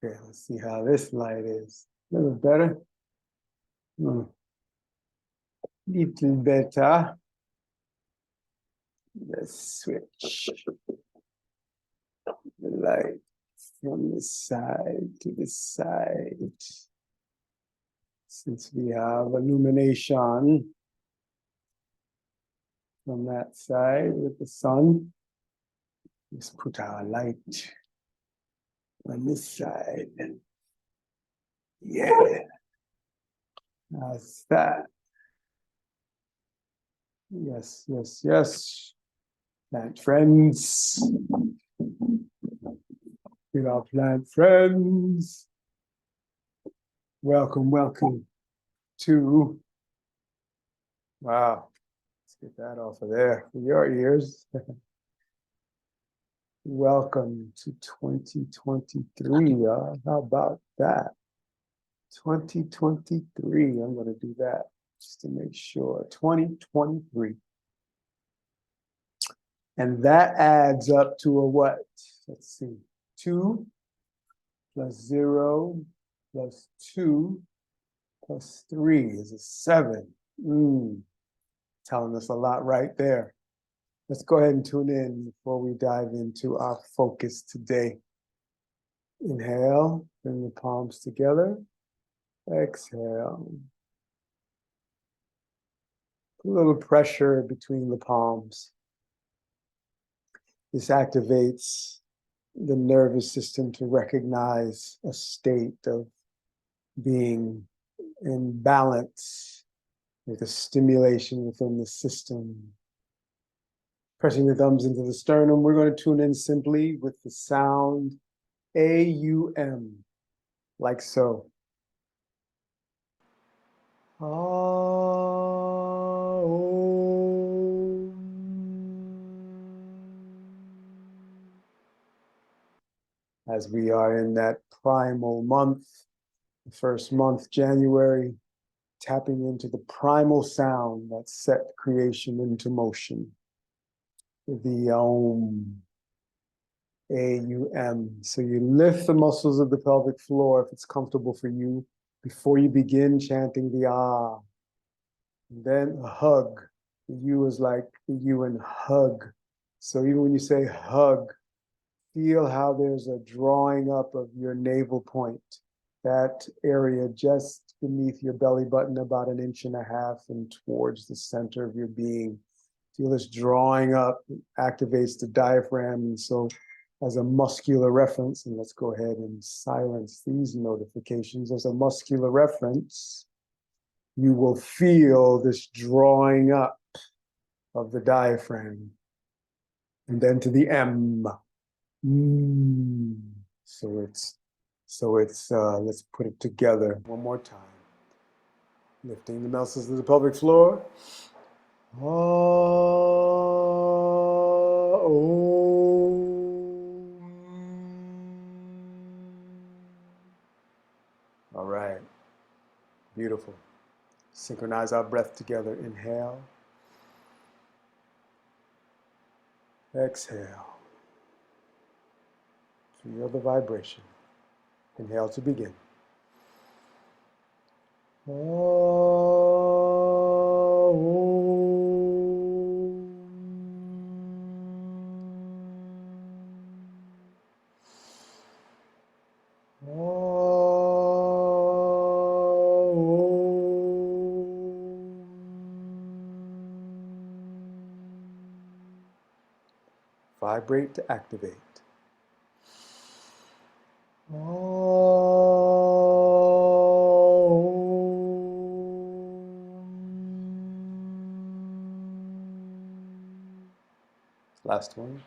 Okay, let's see how this light is. A little better. Little better. Let's switch the light from the side to the side. Since we have illumination from that side with the sun, let's put our light on this side. Yeah, how's that? Yes, yes, yes. Plant friends. With our plant friends. Welcome, welcome to, wow, let's get that off of there for your ears. Welcome to 2023. How about that? 2023. I'm going to do that just to make sure. 2023. And that adds up to a what? Let's see. 2 plus 0 plus 2 plus 3 is a 7. Telling us a lot right there. Let's go ahead and tune in before we dive into our focus today. Inhale, bring the palms together. Exhale. A little pressure between the palms. This activates the nervous system to recognize a state of being in balance with a stimulation within the system. Pressing the thumbs into the sternum, we're going to tune in simply with the sound AUM, like so. As we are in that primal month, the first month, January, tapping into the primal sound that set creation into motion. The Aum, AUM. So you lift the muscles of the pelvic floor if it's comfortable for you before you begin chanting the Ah. And then a hug. The U is like the U in hug. So even when you say hug, feel how there's a drawing up of your navel point, that area just beneath your belly button, about 1.5 inches and towards the center of your being. Feel this drawing up, activates the diaphragm. And so as a muscular reference, and let's go ahead and silence these notifications. As a muscular reference, you will feel this drawing up of the diaphragm. And then to the M. So it's let's put it together one more time. Lifting the muscles of the pelvic floor. All right. Beautiful. Synchronize our breath together. Inhale. Exhale. Feel the vibration. Inhale to begin. Vibrate to activate. Last one.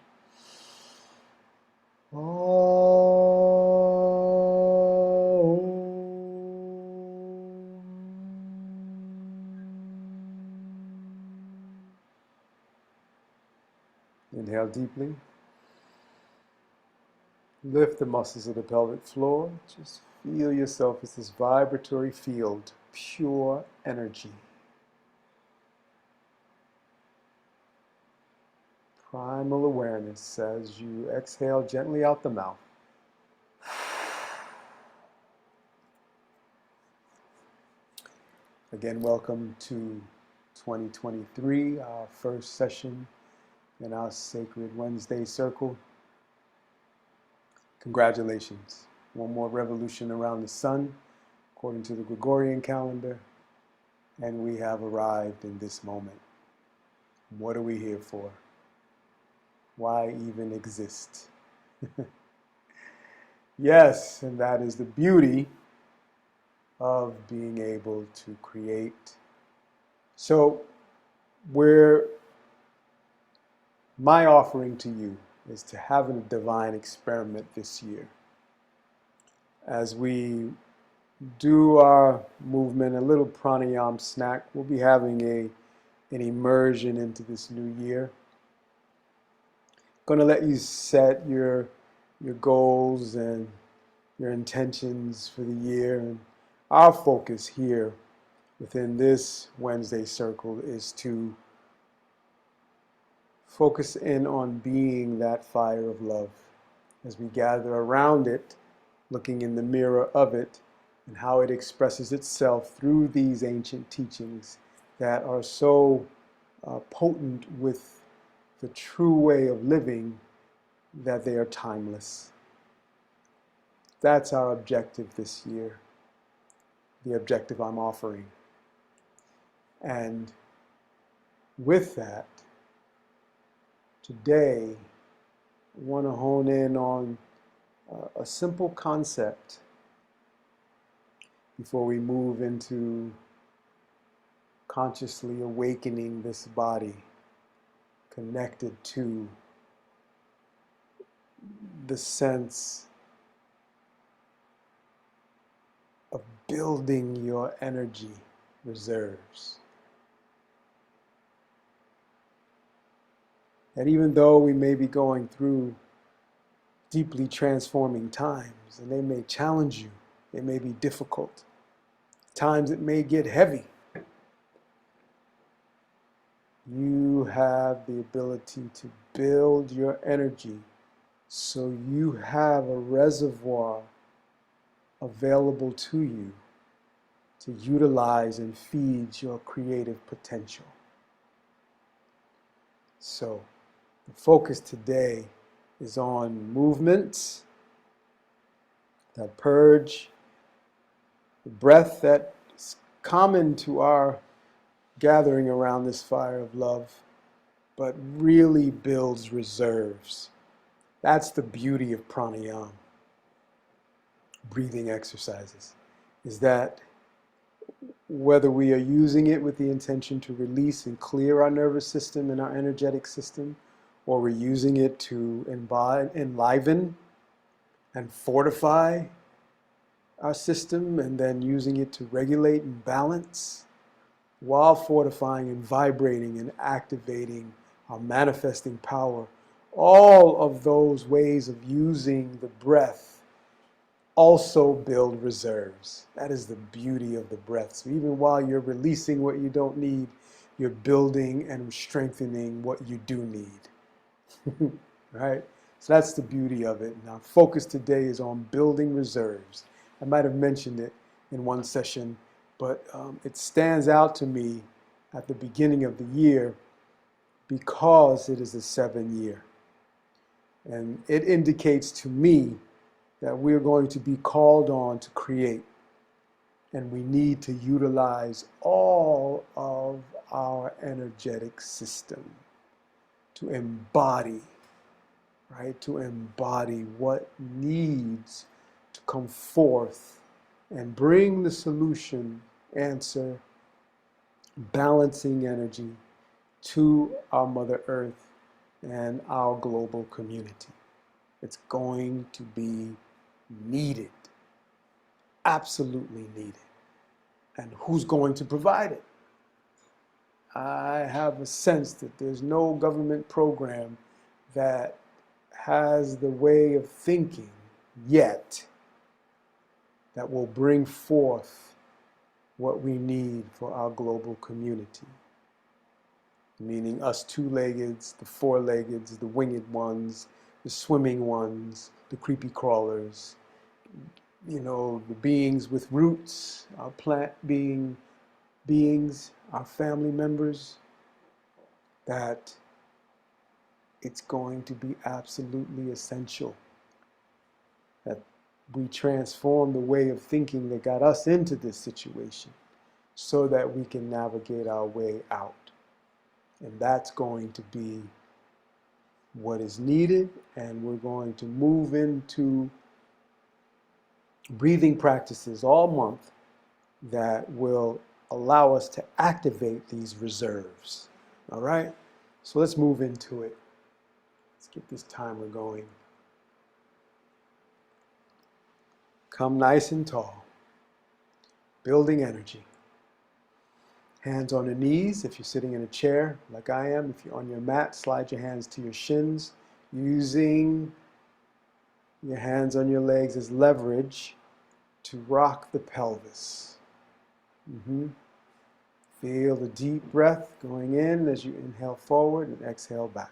Inhale deeply. Lift the muscles of the pelvic floor. Just feel yourself as this vibratory field, pure energy. Primal awareness as you exhale gently out the mouth. Again, welcome to 2023, our first session in our Sacred Wednesday Circle. Congratulations. One more revolution around the sun, according to the Gregorian calendar, and we have arrived in this moment. What are we here for? Why even exist? Yes, and that is the beauty of being able to create. So, my offering to you is to have a divine experiment this year. As we do our movement, a little pranayama snack, we'll be having an immersion into this new year. Going to let you set your goals and your intentions for the year. And our focus here within this Wednesday circle is to focus in on being that fire of love as we gather around it, looking in the mirror of it, and how it expresses itself through these ancient teachings that are so potent with the true way of living that they are timeless. That's our objective this year, the objective I'm offering. And with that, today, I want to hone in on a simple concept before we move into consciously awakening this body connected to the sense of building your energy reserves. And even though we may be going through deeply transforming times, and they may challenge you, they may be difficult, times it may get heavy, you have the ability to build your energy so you have a reservoir available to you to utilize and feed your creative potential. So, the focus today is on movements that purge, the breath that's common to our gathering around this fire of love, but really builds reserves. That's the beauty of pranayama, breathing exercises, is that whether we are using it with the intention to release and clear our nervous system and our energetic system, or we're using it to enliven and fortify our system, and then using it to regulate and balance, while fortifying and vibrating and activating our manifesting power. All of those ways of using the breath also build reserves. That is the beauty of the breath. So even while you're releasing what you don't need, you're building and strengthening what you do need. Right? So that's the beauty of it. And our focus today is on building reserves. I might have mentioned it in one session, but it stands out to me at the beginning of the year because it is a 7-year. And it indicates to me that we're going to be called on to create. And we need to utilize all of our energetic system to embody, right? To embody what needs to come forth and bring the solution, answer, balancing energy to our Mother Earth and our global community. It's going to be needed, absolutely needed. And who's going to provide it? I have a sense that there's no government program that has the way of thinking yet that will bring forth what we need for our global community. Meaning us two-leggeds, the four-leggeds, the winged ones, the swimming ones, the creepy crawlers, the beings with roots, our plant being beings, our family members, that it's going to be absolutely essential that we transform the way of thinking that got us into this situation so that we can navigate our way out. And that's going to be what is needed, and we're going to move into breathing practices all month that will allow us to activate these reserves. All right? So let's move into it. Let's get this timer going. Come nice and tall, building energy. Hands on your knees if you're sitting in a chair like I am. If you're on your mat, slide your hands to your shins, using your hands on your legs as leverage to rock the pelvis. Feel the deep breath going in as you inhale forward and exhale back.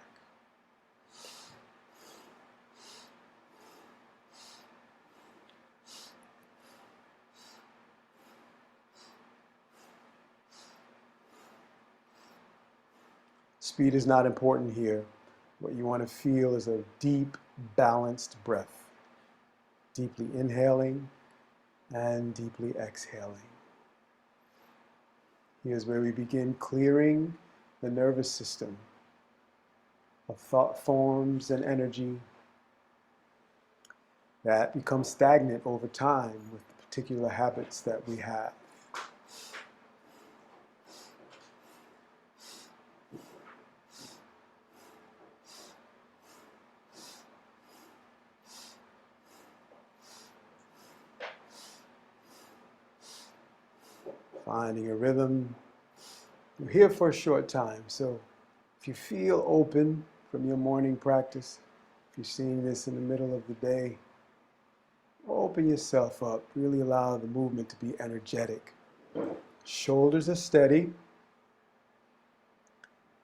Speed is not important here. What you want to feel is a deep, balanced breath. Deeply inhaling and deeply exhaling. Here's where we begin clearing the nervous system of thought forms and energy that become stagnant over time with the particular habits that we have. Finding a rhythm. We're here for a short time, so if you feel open from your morning practice, if you're seeing this in the middle of the day, open yourself up. Really allow the movement to be energetic. Shoulders are steady,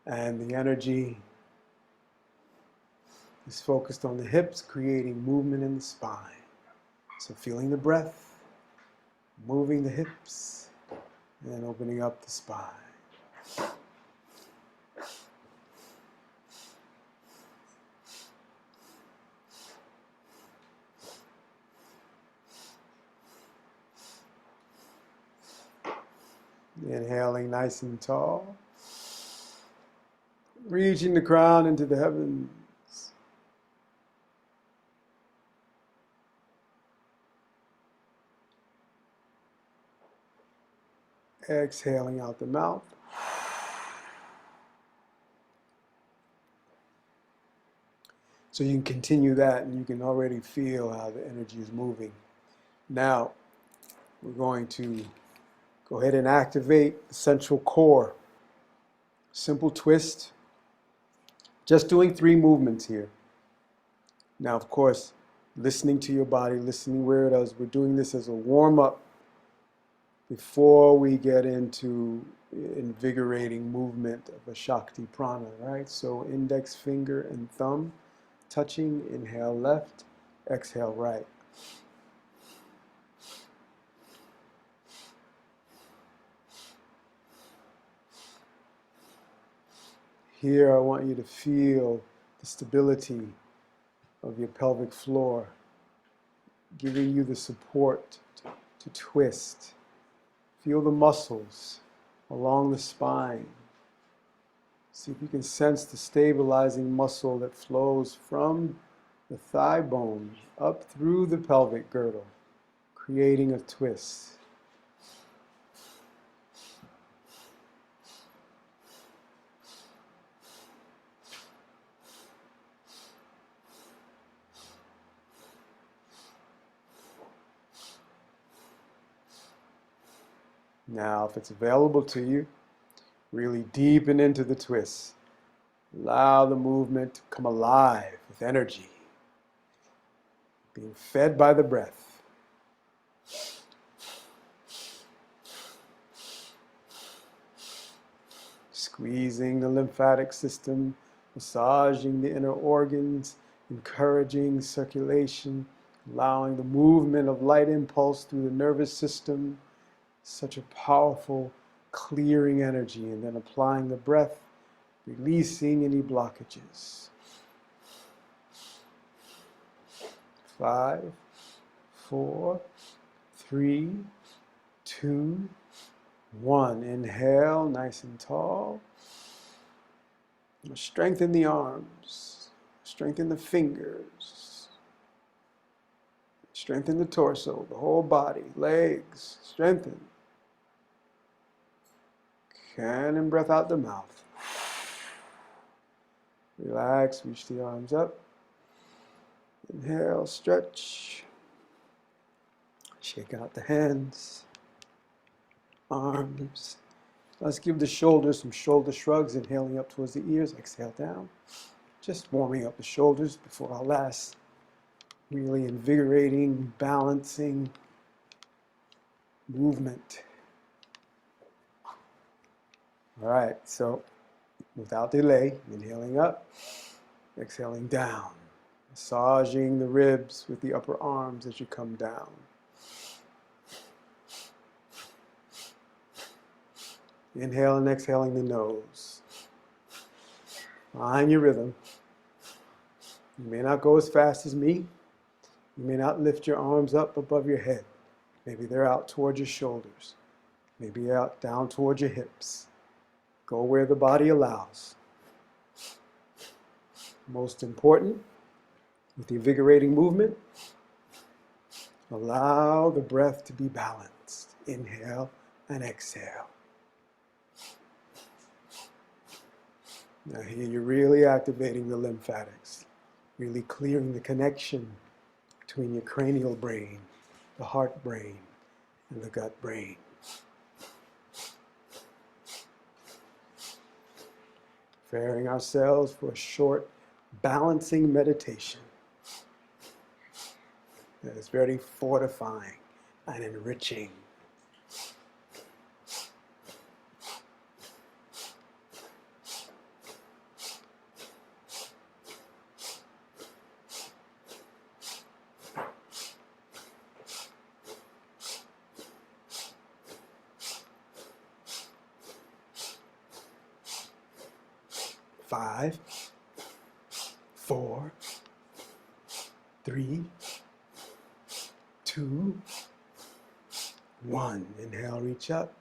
and the energy is focused on the hips, creating movement in the spine. So feeling the breath, moving the hips, and opening up the spine. Inhaling nice and tall. Reaching the crown into the heavens. Exhaling out the mouth. So you can continue that, and you can already feel how the energy is moving. Now, we're going to go ahead and activate the central core. Simple twist. Just doing 3 movements here. Now, of course, listening to your body, listening where it is. We're doing this as a warm-up before we get into invigorating movement of a Shakti prana, right? So index finger and thumb touching, inhale left, exhale right. Here I want you to feel the stability of your pelvic floor, giving you the support to twist. Feel the muscles along the spine. See if you can sense the stabilizing muscle that flows from the thigh bone up through the pelvic girdle, creating a twist. Now, if it's available to you, really deepen into the twist. Allow the movement to come alive with energy, being fed by the breath. Squeezing the lymphatic system, massaging the inner organs, encouraging circulation, allowing the movement of light impulse through the nervous system. Such a powerful clearing energy, and then applying the breath, releasing any blockages. 5, 4, 3, 2, 1. Inhale, nice and tall. Strengthen the arms, strengthen the fingers, strengthen the torso, the whole body, legs, strengthen. And breath out the mouth. Relax, reach the arms up. Inhale, stretch. Shake out the hands, arms. Let's give the shoulders some shoulder shrugs, inhaling up towards the ears, exhale down. Just warming up the shoulders before our last really invigorating, balancing movement. All right, so without delay, inhaling up, exhaling down, massaging the ribs with the upper arms as you come down. Inhale and exhaling the nose. Find your rhythm. You may not go as fast as me. You may not lift your arms up above your head. Maybe they're out towards your shoulders. Maybe out down towards your hips. Go where the body allows. Most important, with the invigorating movement, allow the breath to be balanced. Inhale and exhale. Now here you're really activating the lymphatics, really clearing the connection between your cranial brain, the heart brain, and the gut brain. Preparing ourselves for a short balancing meditation that is very fortifying and enriching. Five, 4, 3, 2, 1. Inhale, reach up.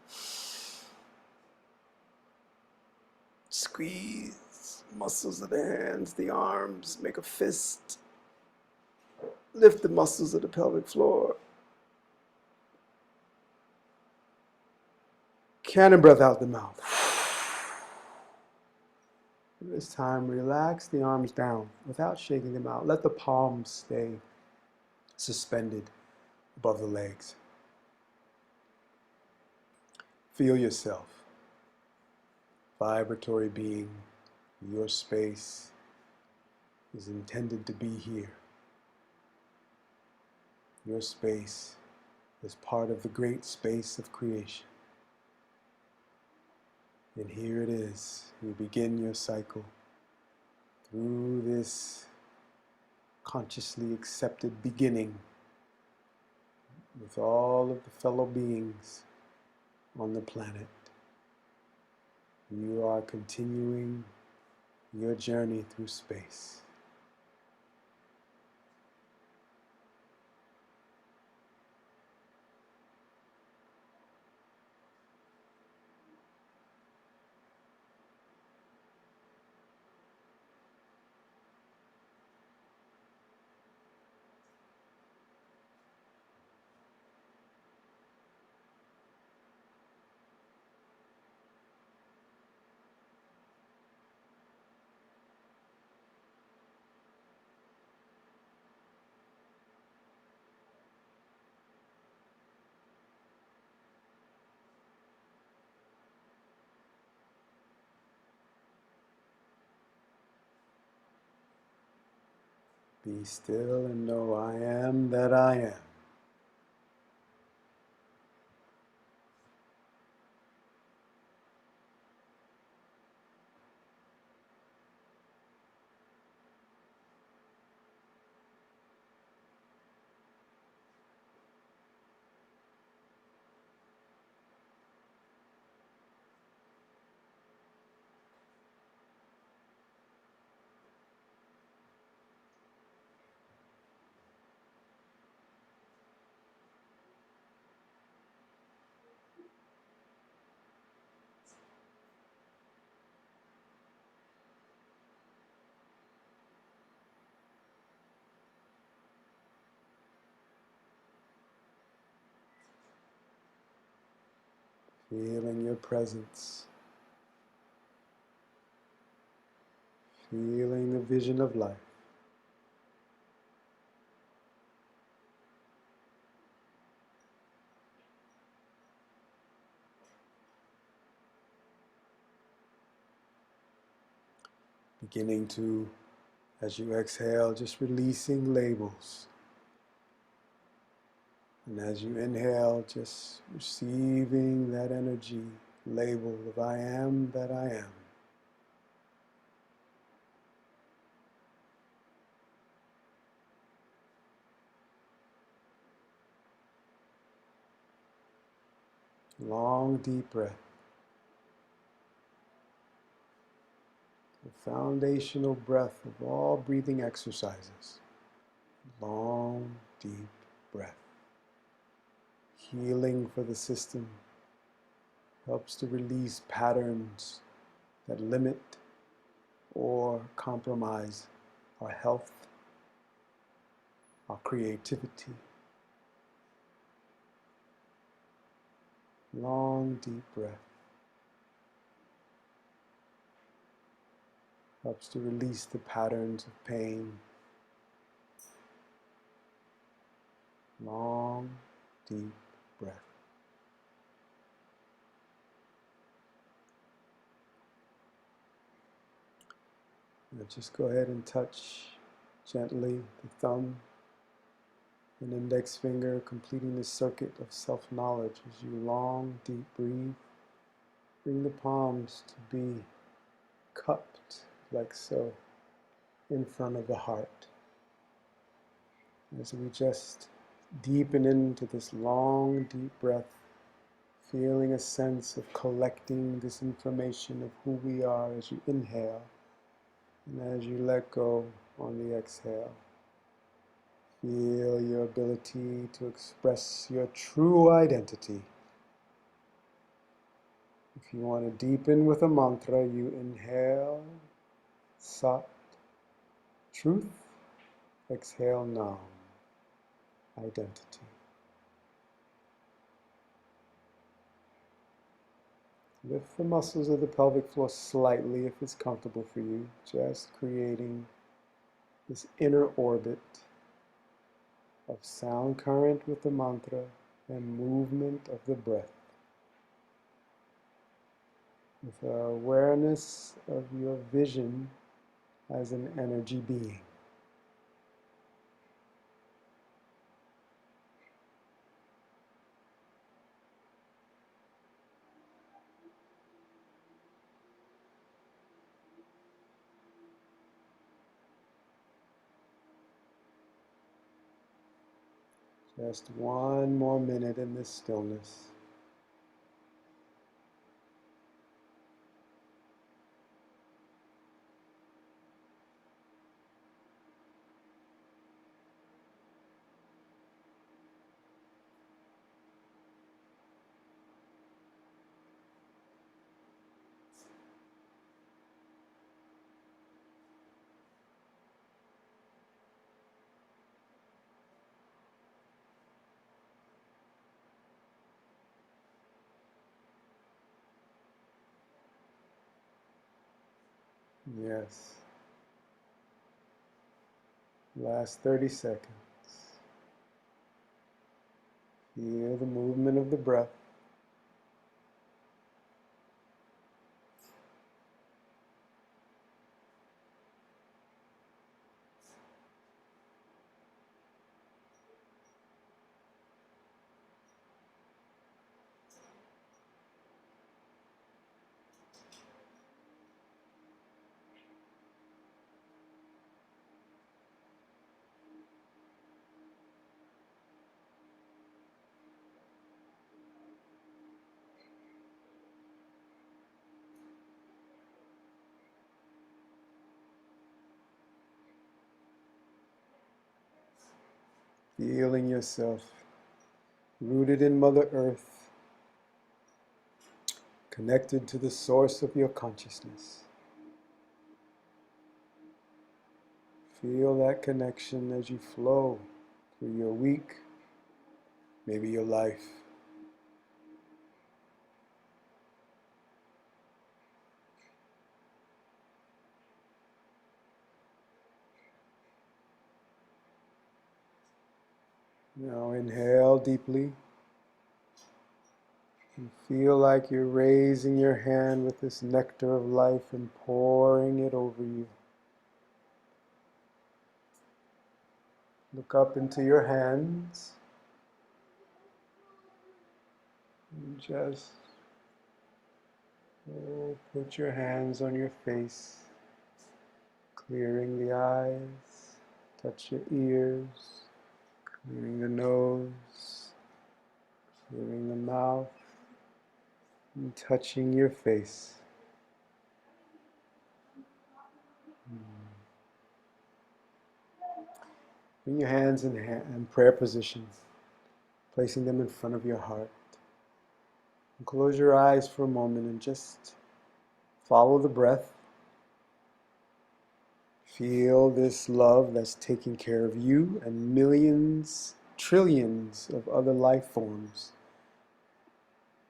Squeeze muscles of the hands, the arms, make a fist. Lift the muscles of the pelvic floor. Cannon breath out the mouth. This time, relax the arms down without shaking them out. Let the palms stay suspended above the legs. Feel yourself, vibratory being. Your space is intended to be here. Your space is part of the great space of creation. And here it is. You begin your cycle through this consciously accepted beginning with all of the fellow beings on the planet. You are continuing your journey through space. Be still and know I am that I am. feeling your presence, feeling the vision of life. Beginning to, as you exhale, just releasing labels. And as you inhale, just receiving that energy label of I am that I am. Long, deep breath. The foundational breath of all breathing exercises. Long, deep breath. Healing for the system. Helps to release patterns that limit or compromise our health, our creativity. Long, deep breath. Helps to release the patterns of pain. Long, deep breath. Now just go ahead and touch gently the thumb and index finger, completing the circuit of self-knowledge as you long, deep breathe. Bring the palms to be cupped like so in front of the heart. As we just deepen into this long, deep breath, feeling a sense of collecting this information of who we are as you inhale and as you let go on the exhale. Feel your ability to express your true identity. If you want to deepen with a mantra, you inhale Sat, truth, exhale Nam, identity. Lift the muscles of the pelvic floor slightly if it's comfortable for you, just creating this inner orbit of sound current with the mantra and movement of the breath. With awareness of your vision as an energy being. Just one more minute in this stillness. Yes. Last 30 seconds. Feel the movement of the breath. Feeling yourself rooted in Mother Earth, connected to the source of your consciousness. Feel that connection as you flow through your week, maybe your life. Now inhale deeply. And feel like you're raising your hand with this nectar of life and pouring it over you. Look up into your hands and just put your hands on your face, clearing the eyes, touch your ears, clearing the nose, clearing the mouth, and touching your face. Bring your hands in prayer position, placing them in front of your heart. And close your eyes for a moment and just follow the breath. Feel this love that's taking care of you and millions, trillions of other life forms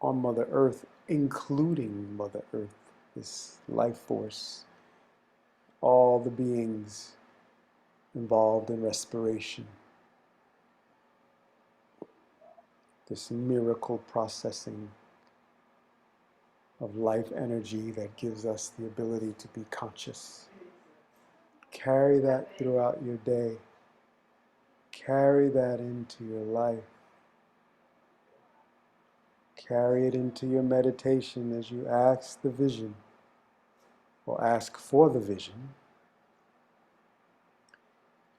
on Mother Earth, including Mother Earth, this life force, all the beings involved in respiration, this miracle processing of life energy that gives us the ability to be conscious. Carry that throughout your day. Carry that into your life. Carry it into your meditation as you ask the vision, or ask for the vision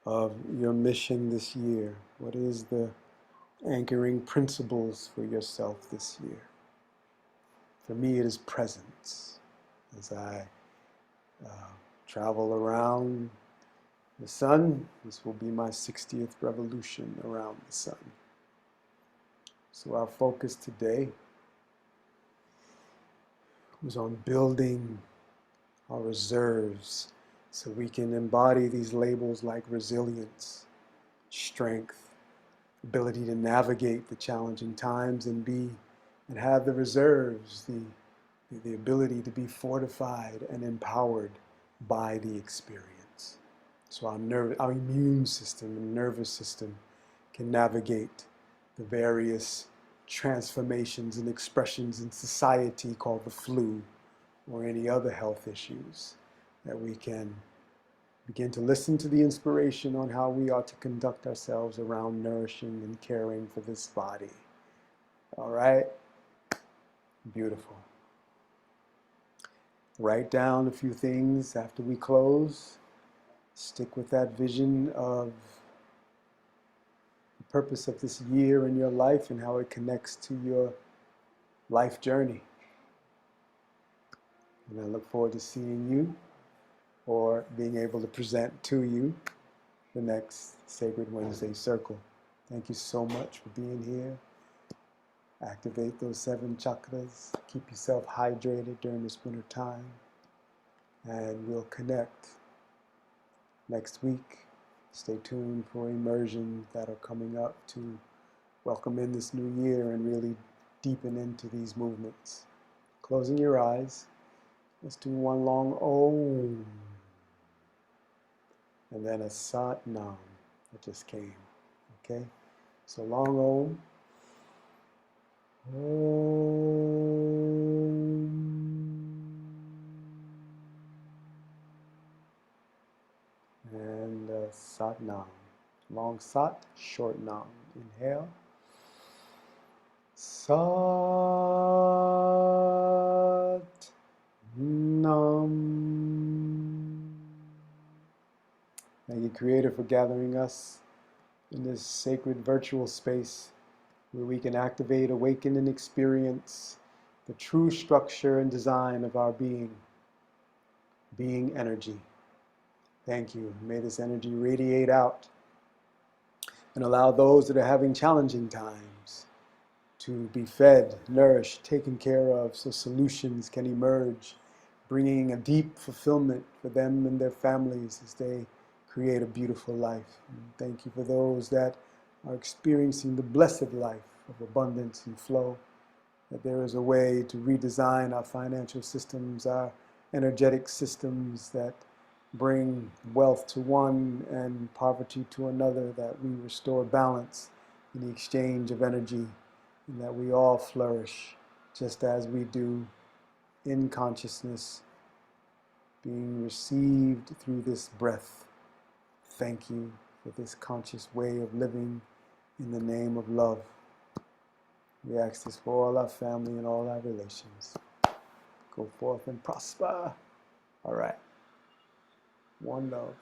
of your mission this year. What is the anchoring principles for yourself this year? For me, it is presence. As I travel around the sun, this will be my 60th revolution around the sun. So our focus today was on building our reserves so we can embody these labels like resilience, strength, ability to navigate the challenging times and have the reserves, the ability to be fortified and empowered by the experience. So our immune system and nervous system can navigate the various transformations and expressions in society called the flu or any other health issues, that we can begin to listen to the inspiration on how we ought to conduct ourselves around nourishing and caring for this body. All right? Beautiful. Write down a few things after we close. Stick with that vision of the purpose of this year in your life and how it connects to your life journey. And I look forward to seeing you or being able to present to you the next Sacred Wednesday Circle. Thank you so much for being here. Activate those 7 chakras. Keep yourself hydrated during this winter time. And we'll connect next week. Stay tuned for immersions that are coming up to welcome in this new year and really deepen into these movements. Closing your eyes. Let's do one long Om. And then a Sat Nam that just came. Okay? So long Om. And Sat Nam. Long Sat, short Nam. Inhale. Sat Nam. Thank you, Creator, for gathering us in this sacred virtual space where we can activate, awaken, and experience the true structure and design of our being energy. Thank you. May this energy radiate out and allow those that are having challenging times to be fed, nourished, taken care of, so solutions can emerge, bringing a deep fulfillment for them and their families as they create a beautiful life. And thank you for those that are experiencing the blessed life of abundance and flow, that there is a way to redesign our financial systems, our energetic systems that bring wealth to one and poverty to another, that we restore balance in the exchange of energy, and that we all flourish just as we do in consciousness, being received through this breath. Thank you for this conscious way of living in the name of love. We ask this for all our family and all our relations. Go forth and prosper. All right. One love.